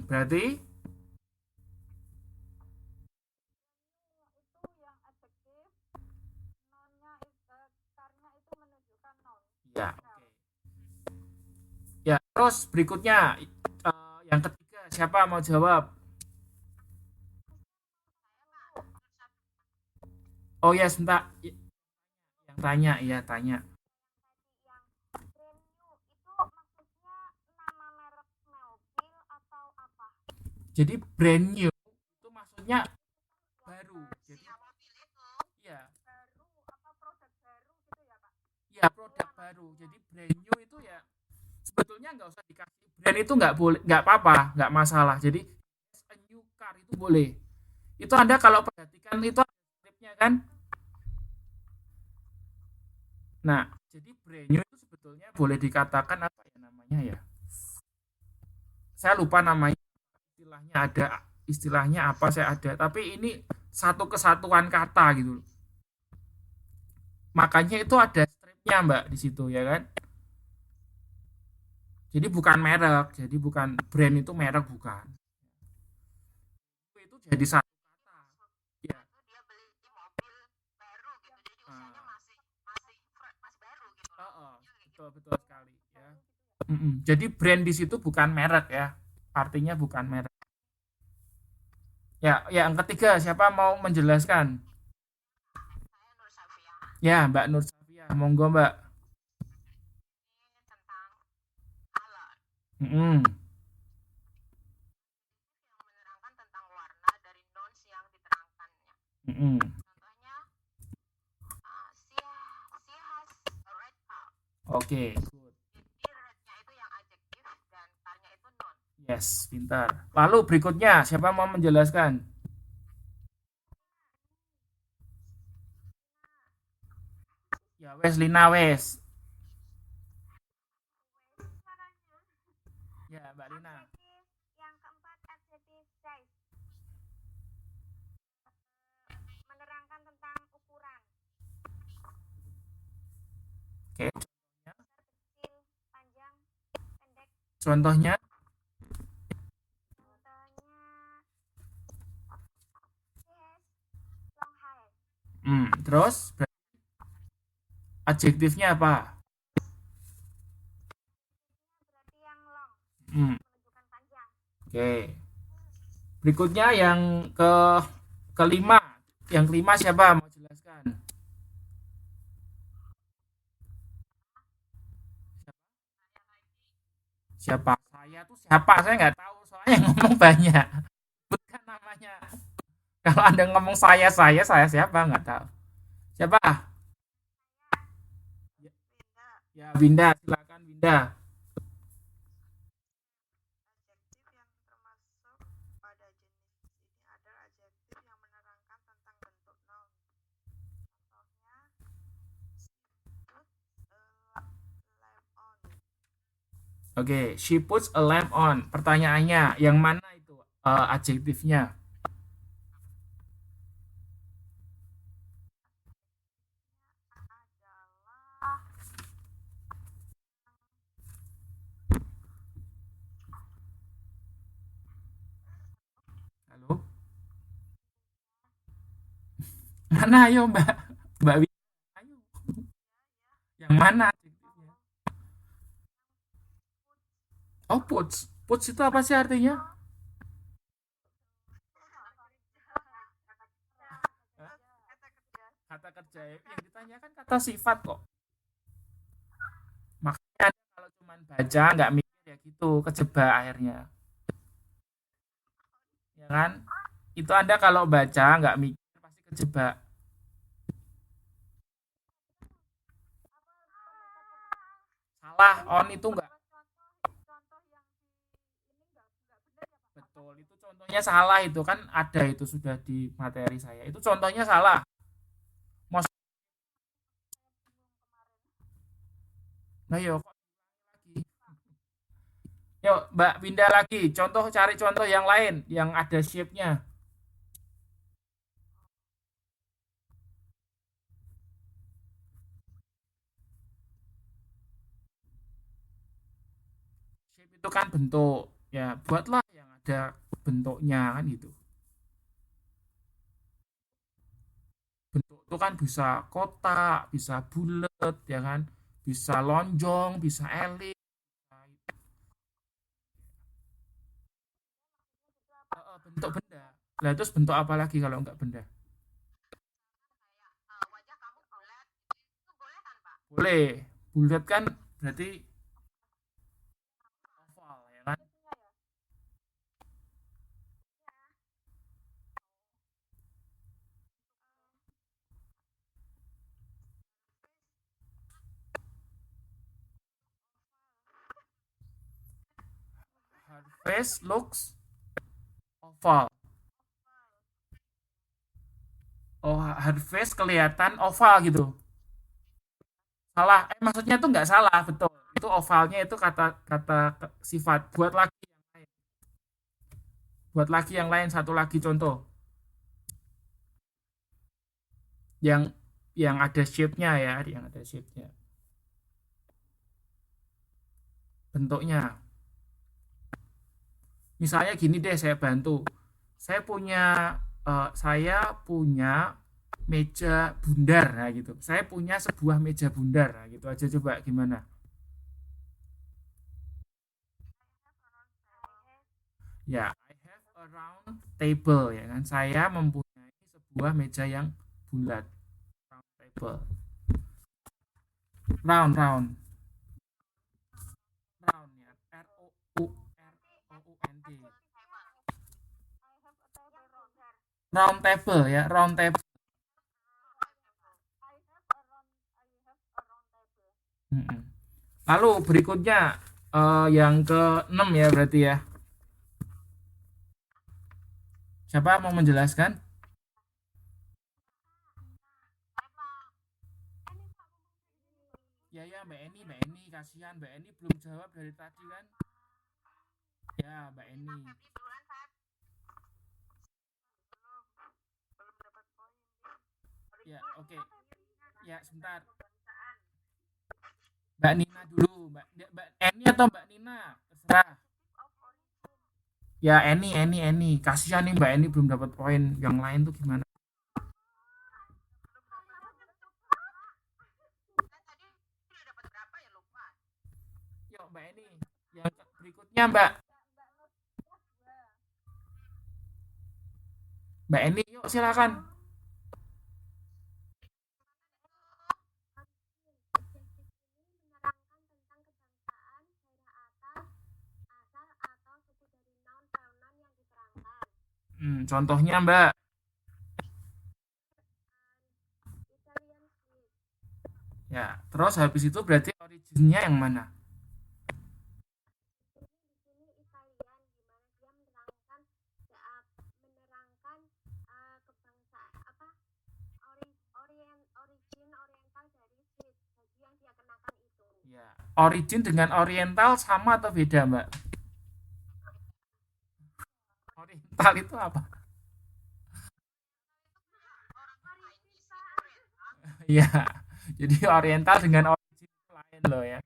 Berarti Itu yang adjektif, nonnya karnya itu menunjukkan noun. ya. Help. Ya, terus berikutnya yang ketiga siapa mau jawab? Oh ya, sebentar. Yang tanya, ya tanya. Yang brand new itu maksudnya nama merek mobil atau apa? Jadi brand new itu maksudnya baru. Jadi ya, Baru apa produk baru gitu ya Pak? ya Oh produk nama baru. semua. Jadi brand new itu ya sebetulnya nggak usah dikasih brand itu nggak boleh, nggak apa-apa, nggak masalah. Jadi a new car itu boleh. Itu Anda kalau perhatikan itu ada stripnya kan. Nah, jadi brand new itu sebetulnya boleh dikatakan apa ya namanya ya? Saya lupa namanya, istilahnya ada, istilahnya apa saya ada, tapi ini satu kesatuan kata gitu. Makanya itu ada stripnya Mbak di situ ya kan. Jadi bukan merek, jadi bukan brand itu merek bukan. Itu jadi satu kata. Ya. Ah, betul betul sekali ya. Jadi brand di situ bukan merek ya. Artinya bukan merek. Ya, yang ketiga siapa mau menjelaskan? Ya, Mbak Nur Safia, monggo Mbak. Mm-mm. Mm-mm. Oke, good. Yes, pintar. Lalu berikutnya, siapa mau menjelaskan? Ya, wes Lina wes. Caranya. Ya, Mbak Lina. Adjektif yang keempat adjektif size, menerangkan tentang ukuran, Oke, besar, kecil, panjang, pendek. contohnya. Contohnya he has long hair. Terus adjektifnya apa? Adjektifnya berarti yang long, Hmm, menunjukkan panjang. Oke. Berikutnya yang kelima. Yang kelima siapa mau jelaskan? Siapa? Saya tuh siapa? Saya nggak tahu soalnya ngomong banyak. Bukan namanya. Kalau Anda ngomong saya siapa? Nggak tahu. Siapa? Ya, ya, Winda, silakan Winda. Adjektif yang termasuk pada jenis ini adalah adjektif yang menerangkan tentang bentuk noun. Contohnya, put a lamp on. Oke, she puts a lamp on. Pertanyaannya, yang mana itu adjektifnya? Adalah Halo? Mana ayo Mbak? Mbak Winda, ayo. Yang mana adjektifnya? Oh, puts. Puts itu apa sih artinya? Hah? kata kerja. Kata kerja. Yang ditanyakan kata sifat kok. Makanya kalau cuma baca nggak mikir ya gitu, kejebak akhirnya. Ya kan? Itu Anda kalau baca nggak mikir pasti kejebak. Salah, on itu nggak. Contoh yang di ini nggak benar ya Pak? Apa Betul, sih? itu contohnya salah itu kan ada itu sudah di materi saya. Itu contohnya salah. Mos Saya bingung kemarin. nah yo kok lagi. Yuk, Mbak pindah lagi. Contoh cari contoh yang lain yang ada shape-nya. Shape itu kan bentuk. Ya, buatlah ada bentuknya kan gitu. Bentuk itu kan bisa kotak, bisa bulat, ya kan, bisa lonjong, bisa elips. Bentuk benda. Lah terus bentuk apa lagi kalau enggak benda? Boleh. Bulat kan berarti oval ya kan? Her face looks oval. Oh, her face kelihatan oval gitu. Salah. Maksudnya itu nggak salah, betul. Itu ovalnya itu kata sifat. Buat lagi yang lain satu lagi contoh yang ada shape-nya ya, yang ada shape-nya. Bentuknya. Misalnya gini deh, saya bantu. Saya punya meja bundar, nah gitu. Saya punya sebuah meja bundar, nah gitu aja, coba gimana? Ya, I have a round table, ya kan. Saya mempunyai sebuah meja yang bulat. Round table. Round, round. Round ya. R O U N D. Round table ya, round table. Mm-mm. Lalu berikutnya yang ke-6 ya berarti ya. Siapa mau menjelaskan? Ya Mbak Eni, kasihan Mbak Eni belum jawab dari tadi kan? Ya Mbak Eni. Ya oke. Ya sebentar. Mbak Nina dulu, Mbak Eni atau Mbak Nina? Terserah. Ya Eni. Kasihan nih Mbak Eni belum dapat poin. Yang lain tuh gimana? Yuk Mbak Eni. Yang berikutnya Mbak Eni, yuk silakan. Contohnya Mbak. Ya, terus habis itu berarti originnya yang mana? Ya, origin dengan oriental sama atau beda, Mbak? Oriental itu apa? Ya, jadi oriental dengan origin lain loh ya.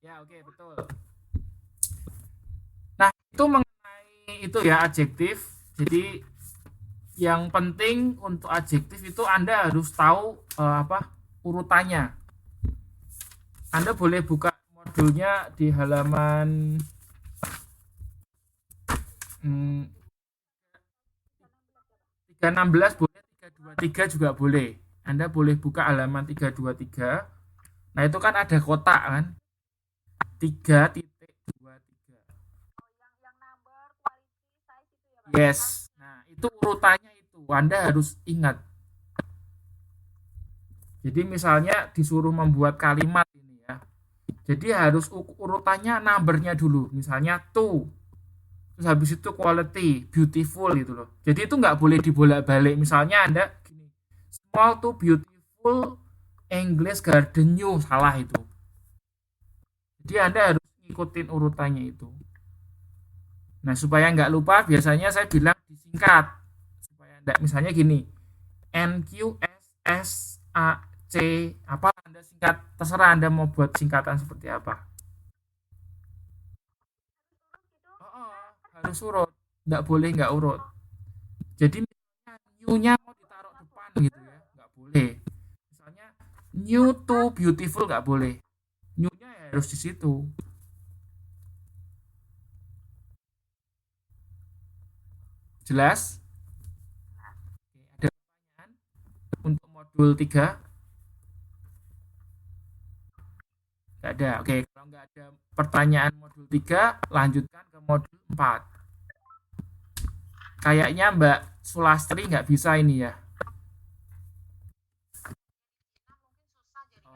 Ya, oke, betul. Nah, itu mengenai itu ya adjektif. Jadi yang penting untuk adjektif itu Anda harus tahu urutannya. Anda boleh buka modulnya di halaman 316 boleh, 323 juga boleh. Anda boleh buka halaman 323. Nah, itu kan ada kotak kan? 3.23. Yes. Nah, itu urutannya itu. Anda harus ingat. Jadi misalnya disuruh membuat kalimat ini ya. Jadi harus urutannya numbernya dulu. Misalnya to. Terus habis itu quality, beautiful gitu loh. Jadi itu nggak boleh dibolak-balik. Misalnya Anda gini, small to beautiful English garden new, salah itu. Jadi Anda harus ngikutin urutannya itu. Nah, supaya nggak lupa, biasanya saya bilang disingkat. Supaya enggak, misalnya gini, NQSSAC, apa Anda singkat, terserah Anda mau buat singkatan seperti apa. harus urut, nggak boleh nggak urut. Jadi misalnya new-nya mau ditaruh depan gitu ya, nggak boleh. Misalnya new to beautiful nggak boleh. New-nya ya harus di situ. Jelas? Oke, ada pertanyaan untuk modul 3? Nggak ada. Oke, kalau nggak ada pertanyaan modul 3, lanjutkan ke modul 4. Kayaknya Mbak Sulastri nggak bisa ini ya.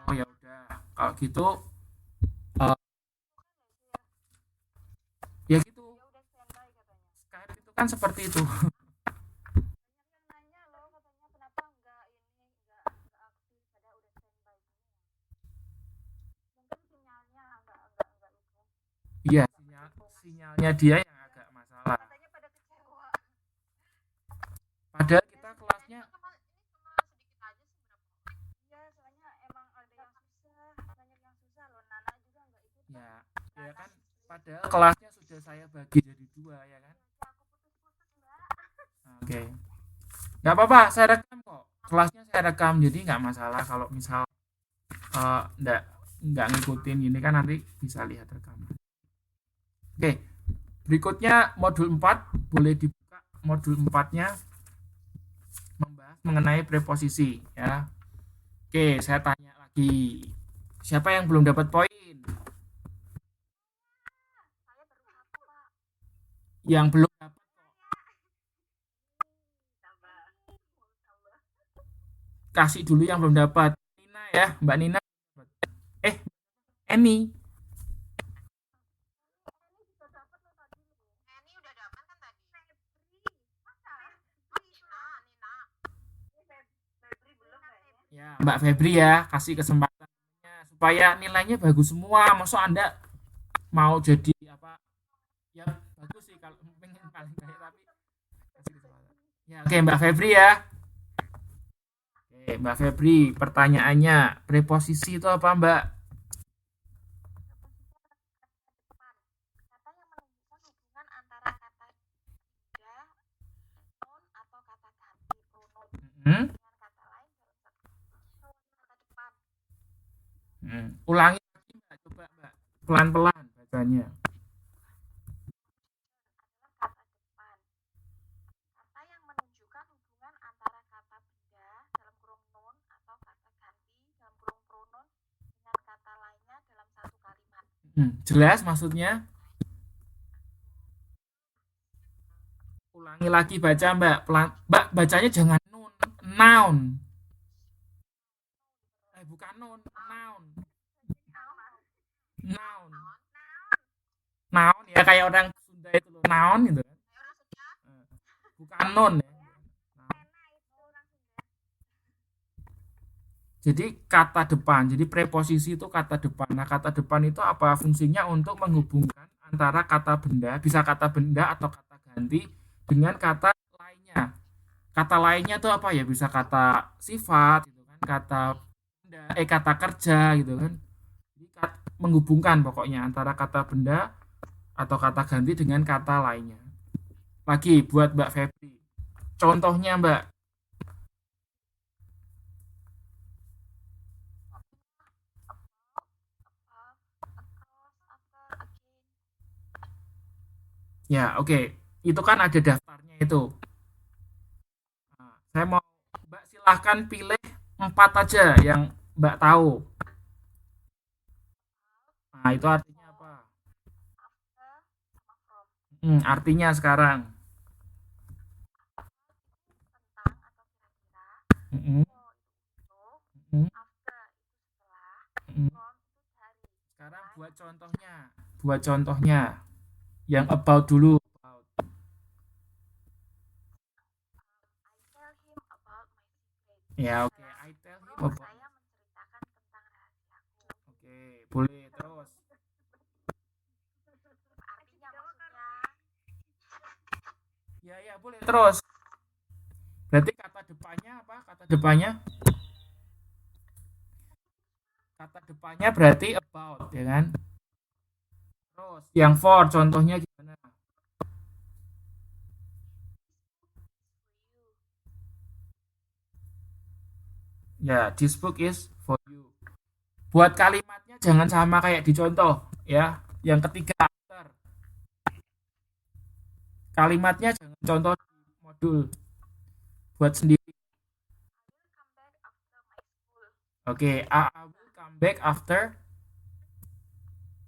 Oh ya udah. Kalau gitu eh, ya gitu. Dia udah standby katanya. Skype itu kan seperti itu. Banyak yang nanya loh katanya kenapa nggak ini nggak aktif padahal udah standby gini ya. Mungkin sinyalnya nggak itu Iya, nggak mendukung. sinyalnya dia yang agak masalah. Katanya pada kecewa. Padahal kita Ini kelasnya cuma sedikit aja sih berapa? Iya, soalnya emang ada yang susah, banyak yang susah loh. Nana juga nggak ikutan. ya, ya Nana kan Sisri. padahal kelasnya sudah saya bagi jadi 2 ya kan. Ya, aku putus-putus Mbak. Oke. Nggak apa-apa, saya rekam kok. Kelasnya saya rekam jadi nggak masalah kalau misal nggak ngikutin ini kan nanti bisa lihat rekaman. Oke, berikutnya modul 4 boleh dibuka modul 4-nya membahas mengenai preposisi ya. Oke, saya tanya lagi. Siapa yang belum dapat poin? Saya baru satu Pak. Yang belum dapat Tambah, tambah. kasih dulu yang belum dapat. Nina ya, Mbak Nina. Eh, Eni. Ini juga dapat loh tadi loh. Ini udah dapat kan tadi? Febri, masa? Nina. Febri belum kayaknya. Ya, Mbak Febri ya, kasih kesempatannya supaya nilainya bagus semua. Maksud Anda mau jadi apa? Ya bagus sih kalau pengen paling baik tapi kasih kesempatan. Ya, oke Mbak Febri ya. Oke, Mbak Febri, pertanyaannya preposisi itu apa, Mbak? Kata yang menunjukkan hubungan antara kata tiga, non atau kata ganti pronoun Hmm? dengan kata lain dalam satu kata depan. Ulangi lagi Mbak, coba Mbak. Pelan-pelan bacanya. Adalah kata depan. Kata yang menunjukkan hubungan antara kata benda dalam kurung non atau kata ganti dalam kurung pronoun dengan kata lainnya dalam satu kalimat. Jelas maksudnya? Ulangi lagi baca Mbak. Pelan, Mbak bacanya jangan nun, noun. Bukan nun, noun. Noun. Noun ya kayak orang Sunda itu loh, noun gitu kan. Bukan nun ya. Jadi kata depan, jadi preposisi itu kata depan. Nah, kata depan itu apa fungsinya untuk menghubungkan antara kata benda, bisa kata benda atau kata ganti dengan kata lainnya. Kata lainnya itu apa ya? Bisa kata sifat gitu kan, kata benda, kata kerja gitu kan. Jadi menghubungkan pokoknya antara kata benda atau kata ganti dengan kata lainnya. Lagi buat Mbak Febri. Contohnya Mbak. Ya, oke. Itu kan ada daftarnya itu. Nah, saya mau Mbak silahkan pilih 4 aja yang Mbak tahu. Nah, itu artinya apa? Artinya sekarang. Tentang atau kira-kira. Mm-mm. Mm-mm. After itu setelah. Mm-mm. From itu dari. Sekarang buat contohnya. Buat contohnya. Yang about dulu. I tell him about my secret. Ya, oke. I tell him about. Saya menceritakan tentang rahasiaku. Oke, boleh terus. Artinya maksudnya. Ya, boleh terus. Berarti kata depannya apa? Kata depannya? Kata depannya berarti about, ya kan? Terus yang for contohnya gimana? Ya, this book is for you. Buat kalimatnya jangan sama kayak di contoh ya. Yang ketiga after. Kalimatnya jangan contoh di modul. Buat sendiri. I will come back after my school. Oke, I will come back after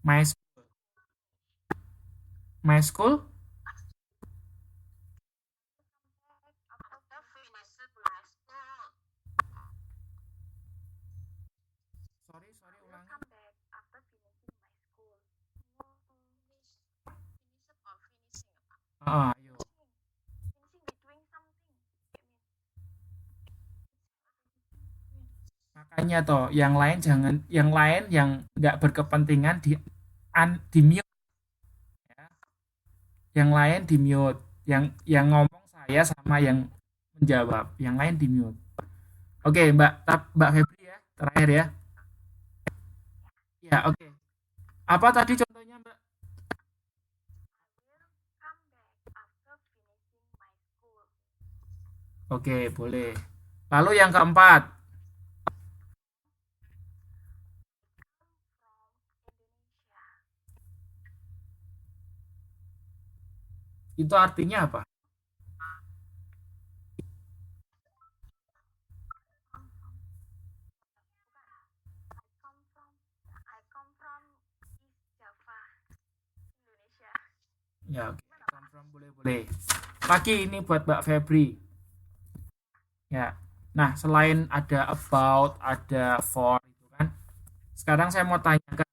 my school. My school? After finishing my school. Sorry, I will ulangi. come back after finishing my school. Finish or finishing apa? Ayo. Finishing by doing something. Makanya toh, yang lain jangan, yang lain yang nggak berkepentingan di mute ya. Yang lain di mute. Yang ngomong saya sama yang menjawab. Yang lain di mute. Oke, Mbak Febri ya, terakhir ya. Ya, oke. Apa tadi contohnya, Mbak? I will come back after finishing my school. Oke, boleh. Lalu yang keempat. From Indonesia. Itu artinya apa? I come from East Java, Indonesia. Ya, oke. Come from, boleh. Lagi ini buat Mbak Febri. Ya. Nah, selain ada about, ada for itu kan. Sekarang saya mau tanyakan,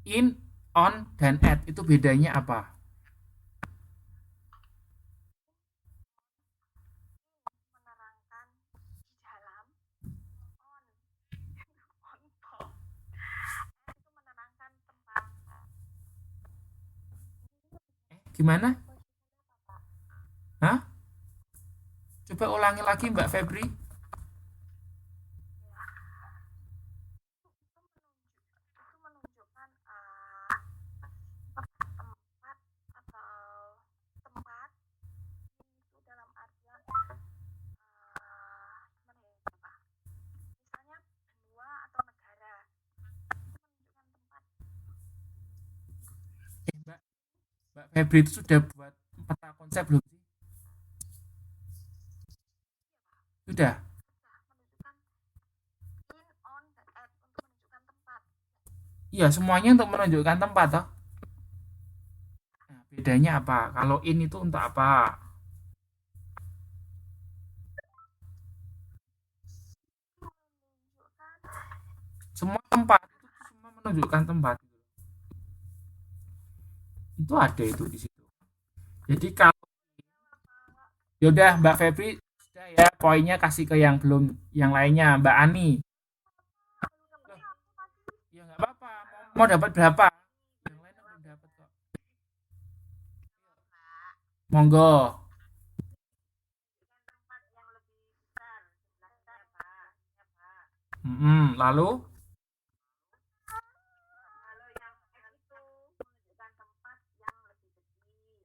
in, on, dan at itu bedanya apa? Menerangkan di dalam. On. On top. Itu menerangkan tempat. Gimana? Hah? Coba ulangi lagi Mbak Febri. Itu menunjukkan tempat atau tempat itu dalam artian misalnya benua atau negara itu menunjukkan tempat. Mbak Febri itu sudah buat peta konsep belum sih? Sudah. Menunjukkan in, on, dan at untuk menunjukkan tempat. Iya, semuanya untuk menunjukkan tempat toh. Nah, bedanya apa? Kalau in itu untuk apa? Menunjukkan Semua tempat itu semua menunjukkan tempat. Itu ada itu di situ. Jadi kalau yaudah Mbak Febri sudah ya, poinnya kasih ke yang belum, yang lainnya Mbak Ani. Ya nggak apa-apa. Mau dapat berapa? Yang lain belum dapat kok. Monggo. tempat yang lebih besar jumlahnya Lalu yang F itu menunjukkan tempat yang lebih kecil.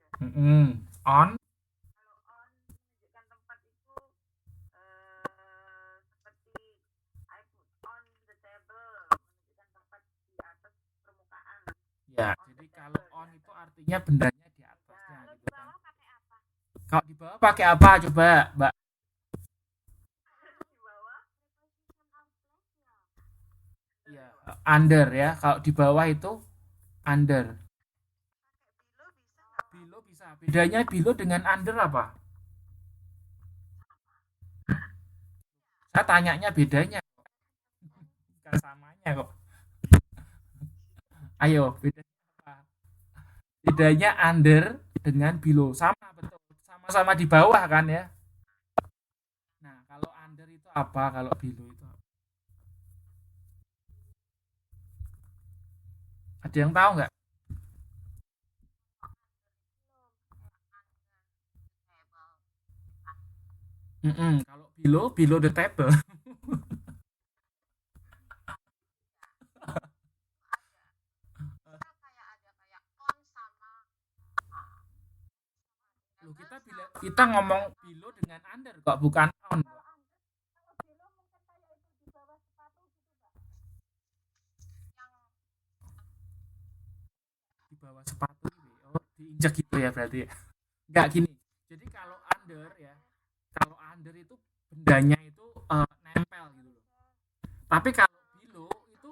on Kalau on menunjukkan tempat itu seperti I put on the table menunjukkan tempat di atas permukaan. ya. Jadi kalau on itu artinya bendanya di atasnya Kalau gitu di kan. bawah pakai apa? Kalau di bawah pakai apa coba, Mbak? Di bawah Ya, under ya. Kalau di bawah itu under. pakai below bisa nggak? Below bisa. Bedanya below dengan under apa? Saya tanyanya bedanya. Bukan samanya kok. Ayo, bedanya apa? Bedanya under dengan below. Sama betul. Sama-sama di bawah kan ya. Nah, kalau under itu apa? Kalau below itu apa? Ada yang tahu nggak? Kalau below the table. Kayak ada kayak on sama Loh, kita ngomong below dengan under kok, bukan on. kalau below mungkin bawah sepatu gitu. Oh, diinjak gitu ya berarti ya. Enggak gini. Jadi kalau under ya, kalau under itu bendanya itu nempel gitu loh. Tapi kalau below itu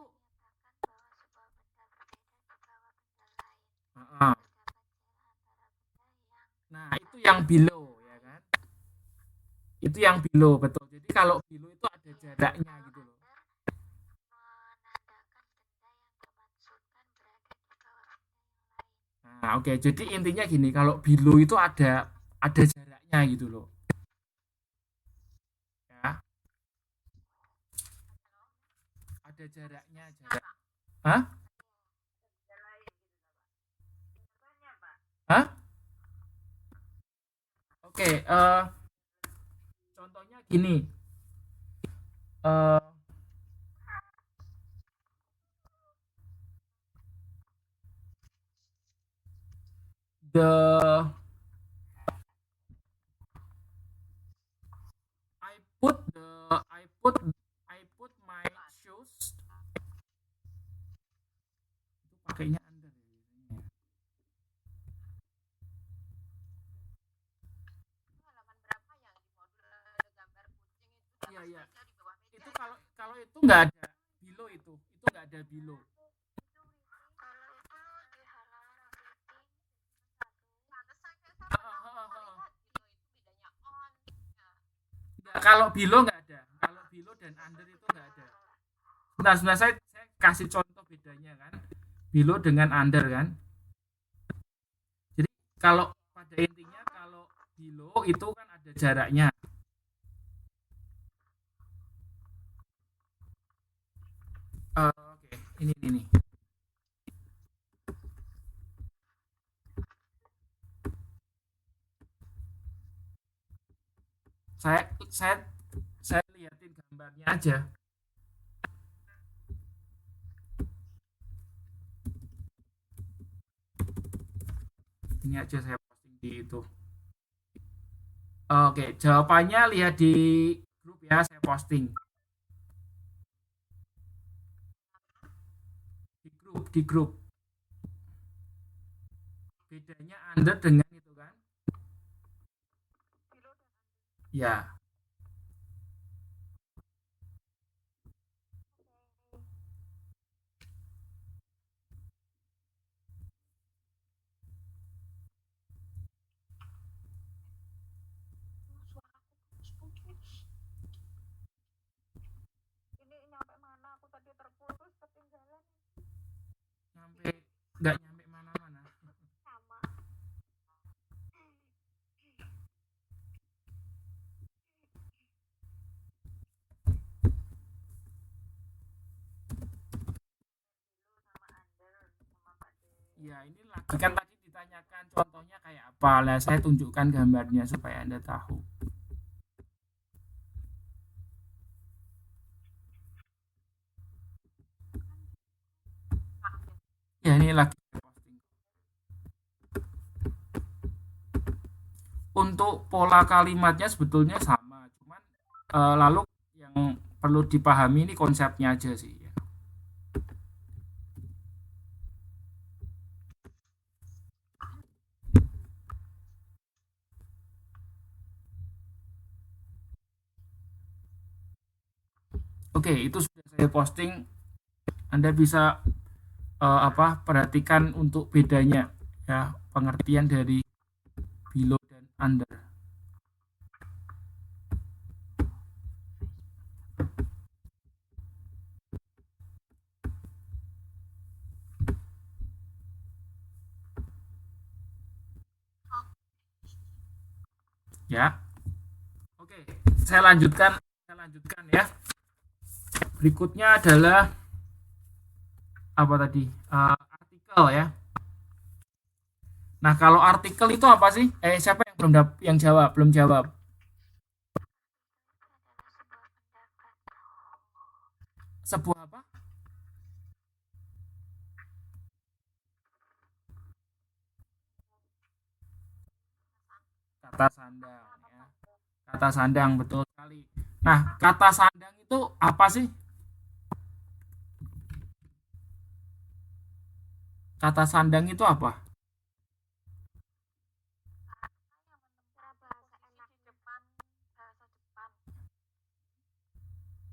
uh, nah itu yang below ya kan. Itu yang below betul. Jadi kalau below itu ada jaraknya gitu loh. Nah, oke. Jadi intinya gini, kalau below itu ada jaraknya gitu loh. Ya, ada jaraknya, jarak. Hah? Hah? Oke, contohnya gini. eh the I put the I put my shoes itu pakainya under ya biasanya. Halaman berapa yang di modul ada gambar kucing itu Iya, iya. spesial di bawah meja Itu ya? kalau itu nggak ada below itu nggak ada below. Kalau itu di halaman reading pantesan kayak Ah, sama ah, ah, aku ah. lihat gitu itu bedanya on. Nah, Nggak, kalau below nggak ada. Kalau below dan under itu nggak ada. Sebentar, saya kasih contoh bedanya kan. Below dengan under kan. Jadi kalau pada intinya kalau below itu kan ada jaraknya. Oke, ini nih. Saya saya saya liatin gambarnya aja. Ini aja saya posting di itu. Oke, jawabannya lihat di grup ya, saya posting di grup. Bedanya under dengan itu kan? Ya. ini nyampe mana aku tadi terputus ketinggalan Nyampe nggak nyampe mana-mana. sama. Sama under sama Pak De. Ya, ini lagi kan tadi ditanyakan contohnya kayak apa. Lah saya tunjukkan gambarnya supaya Anda tahu. Ya, ini lagi posting. Untuk pola kalimatnya sebetulnya sama, cuman lalu yang perlu dipahami ini konsepnya aja sih ya. Oke, itu sudah saya posting. Anda bisa perhatikan untuk bedanya ya, pengertian dari below dan under. Ya. Oke, saya lanjutkan ya. Berikutnya adalah apa tadi? Artikel ya. Nah, kalau artikel itu apa sih? Siapa yang yang jawab? Belum jawab. Sebuah apa? Kata sandang ya. Kata sandang betul sekali. Nah, kata sandang itu apa sih? Kata sandang itu apa? Cara bahasa enak di depan bahasa Jepang.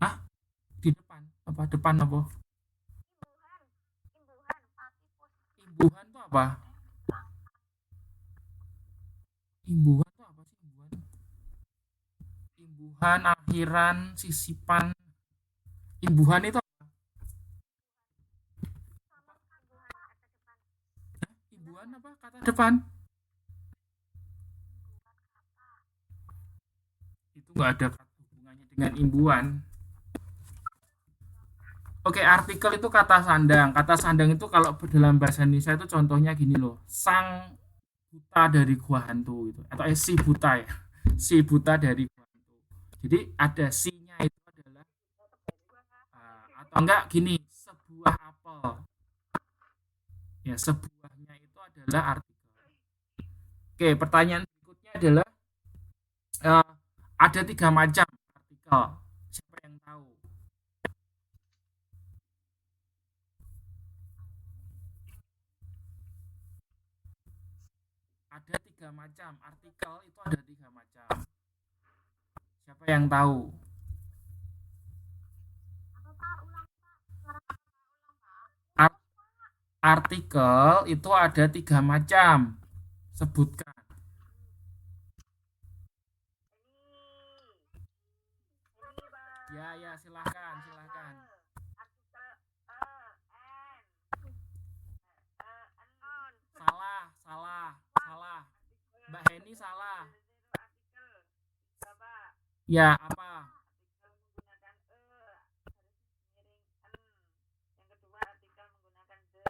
Hah? Di depan? Apa? Depan apa? Imbuhan, imbuhan, patipus. Imbuhan itu apa? Imbuhan itu apa sih imbuhan? Imbuhan, akhiran, sisipan. Imbuhan itu apa? Sama imbuhan kata depan. Imbuhan apa? Kata depan. Imbuhan kata. Itu nggak ada hubungannya dengan imbuhan. Oke, artikel itu kata sandang. Kata sandang itu kalau dalam bahasa Indonesia itu contohnya gini loh. Sang buta dari gua hantu gitu. Atau si buta ya. Si buta dari gua hantu. Jadi ada si-nya itu adalah atau enggak gini, sebuah apel. Ya, sebuahnya itu adalah artikel. Oke, pertanyaan berikutnya adalah eh, ada 3 macam artikel. Siapa yang tahu? Ada 3 macam artikel itu ada 3 macam. Siapa yang tahu? Apa Pak? Ulang Pak. Suara Pak ulang Pak. Art- artikel itu ada 3 macam. Sebutkan. Ini Pak. Ya, silahkan, silahkan. Artikel Salah, salah, salah. Mbak Heni salah. artikel. Coba. Ya, apa? Artikel menggunakan garis miring n. Yang kedua artikel menggunakan the.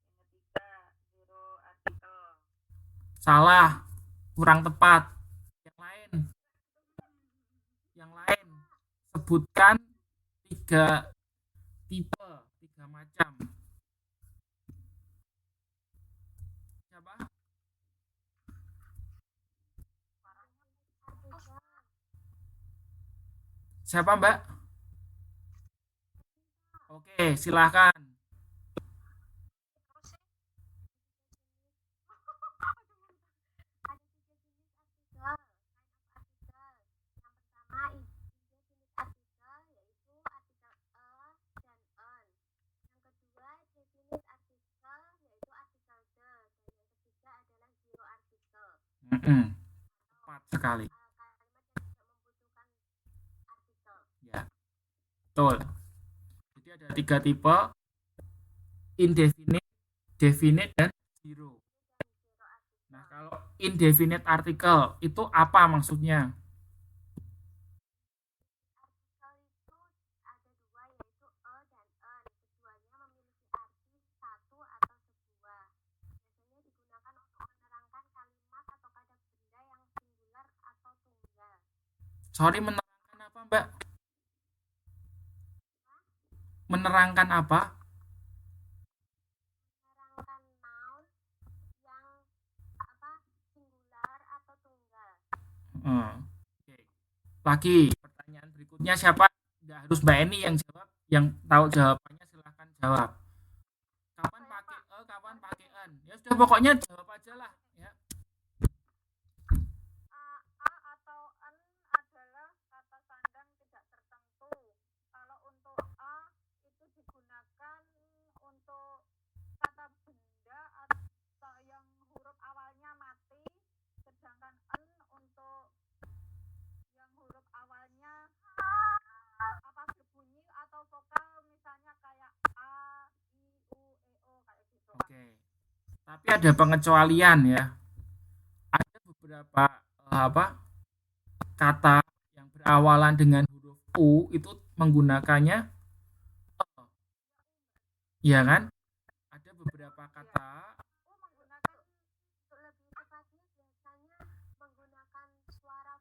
Yang ketiga zero artikel. Salah. Kurang tepat. Yang lain. Yang lain. Sebutkan 3 tipe, 3 macam. Siapa? Siapa, Mbak? Oke, silahkan. Terus sih ada 3 jenis artikel. Kind of artikel. Yang pertama jenis artikel yaitu artikel dan on. Yang kedua jenis artikel yaitu artikel the. Dan yang ketiga adalah zero artikel. Tepat sekali. Kalimat yang tidak membutuhkan artikel. Ya, betul. Jadi ada 3 tipe, indefinite, definite, dan zero. Dan zero artikel. Nah, kalau indefinite article itu apa maksudnya? Artikel itu ada 2 yaitu dan on. Keduanya memiliki arti satu atau sebuah. Biasanya digunakan untuk menerangkan kalimat atau pada benda yang singular atau tunggal. Sorry, menerangkan apa, Mbak? Menerangkan apa? Menerangkan noun yang singular atau tunggal. Oke. Lagi, pertanyaan berikutnya siapa? Nggak harus Mbak Eni yang jawab. Yang tahu jawabannya silahkan jawab. Kapan pakai kapan pakai en? Ya sudah, pokoknya jawab aja lah. Ya. A atau en adalah kata sandang tidak tertentu. Kalau untuk a itu digunakan untuk kata benda atau yang huruf awalnya mati, sedangkan en untuk yang huruf awalnya berbunyi atau vokal, misalnya kayak a, i, u, e, o kayak gitu. Oke. Tapi ada pengecualian ya. Ada beberapa kata yang berawalan dengan huruf u itu menggunakannya ya kan? Ada beberapa kata Menggunakan lebih tepatnya biasanya menggunakan suara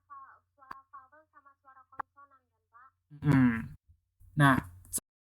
vowel sama suara konsonan kan Pak? Nah,